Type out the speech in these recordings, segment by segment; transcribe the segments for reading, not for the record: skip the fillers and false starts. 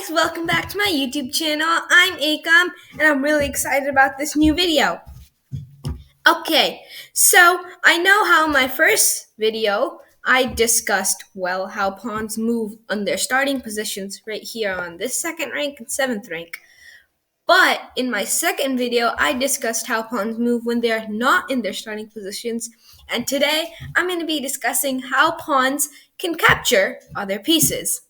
guys, welcome back to my YouTube channel. I'm Akam and I'm really excited about this new video. Okay, so I know how in my first video I discussed how pawns move on their starting positions right here on this second rank and seventh rank. But in my second video, I discussed how pawns move when they are not in their starting positions. And today, I'm going to be discussing how pawns can capture other pieces.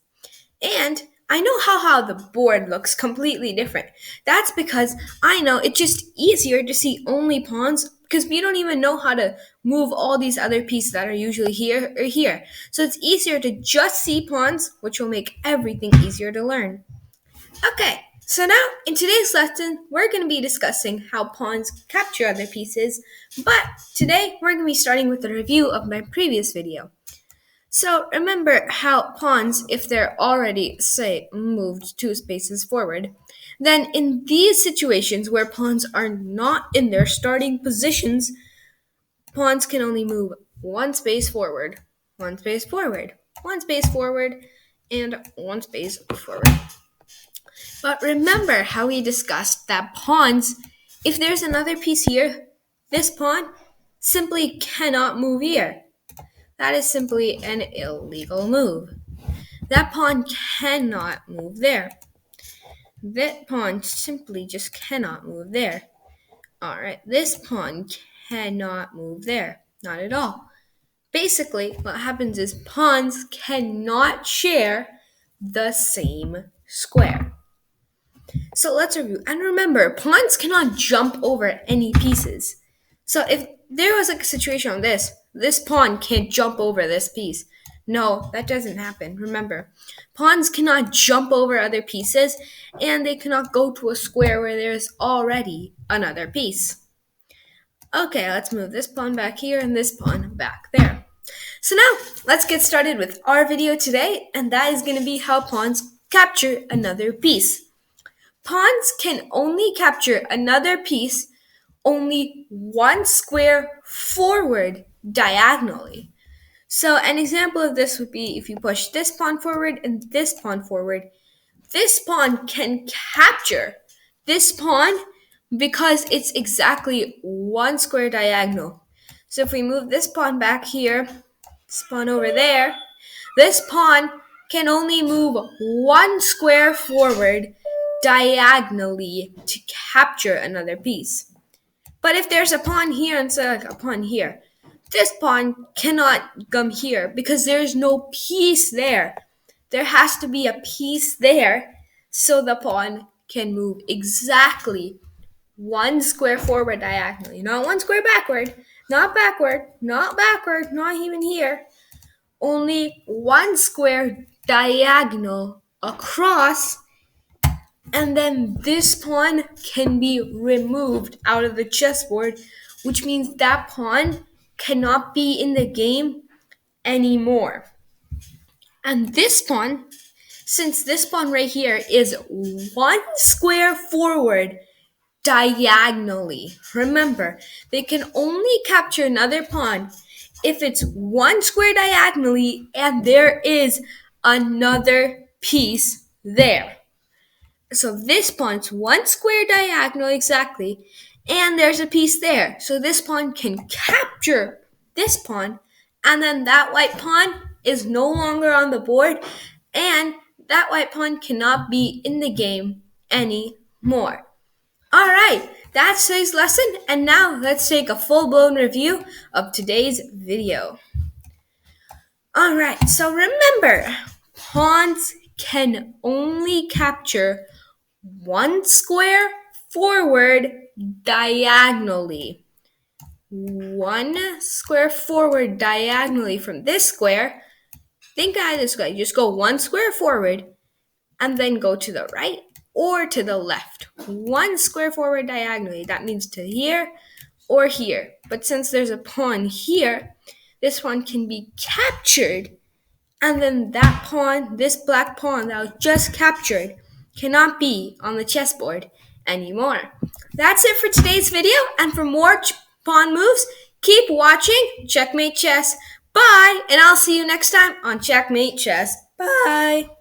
And I know how the board looks completely different. That's because I know it's just easier to see only pawns because we don't even know how to move all these other pieces that are usually here or here. So it's easier to just see pawns, which will make everything easier to learn. Okay, so now in today's lesson, we're going to be discussing how pawns capture other pieces, but today we're going to be starting with a review of my previous video. So remember how pawns, if they're already, say, moved 2 spaces forward, then in these situations where pawns are not in their starting positions, pawns can only move 1 space forward, 1 space forward, 1 space forward, and 1 space forward. But remember how we discussed that pawns, if there's another piece here, this pawn simply cannot move here. That is simply an illegal move. That pawn cannot move there. That pawn simply just cannot move there. Alright, this pawn cannot move there. Not at all. Basically, what happens is pawns cannot share the same square. So let's review. And remember, pawns cannot jump over any pieces. So if there was a situation on this pawn can't jump over this piece. No, that doesn't happen. Remember, pawns cannot jump over other pieces, and they cannot go to a square where there's already another piece. Okay, let's move this pawn back here and this pawn back there. So now, let's get started with our video today, and that is going to be how pawns capture another piece. Pawns can only capture another piece only 1 square forward diagonally. So an example of this would be if you push this pawn forward and this pawn forward, this pawn can capture this pawn because it's exactly 1 square diagonal. So if we move this pawn back here, this pawn over there, this pawn can only move 1 square forward diagonally to capture another piece. But if there's a pawn here instead of a pawn here, this pawn cannot come here because there's no piece there. There has to be a piece there so the pawn can move exactly 1 square forward diagonally. Not 1 square backward, not backward, not even here. Only 1 square diagonal across, and then this pawn can be removed out of the chessboard, which means that pawn cannot be in the game anymore. And this pawn, since this pawn right here is 1 square forward diagonally, remember, they can only capture another pawn if it's 1 square diagonally and there is another piece there. So this pawn's 1 square diagonal exactly, and there's a piece there. So this pawn can capture this pawn, and then that white pawn is no longer on the board, and that white pawn cannot be in the game anymore. Alright, that's today's lesson, and now let's take a full-blown review of today's video. Alright, so remember, pawns can only capture 1 square forward diagonally. 1 square forward diagonally from this square. Think of it this way. Just go 1 square forward and then go to the right or to the left. 1 square forward diagonally. That means to here or here. But since there's a pawn here, this pawn can be captured. And then that pawn, this black pawn that was just captured, cannot be on the chessboard anymore. That's it for today's video, and for more pawn moves, keep watching Checkmate Chess. Bye, and I'll see you next time on Checkmate Chess. Bye.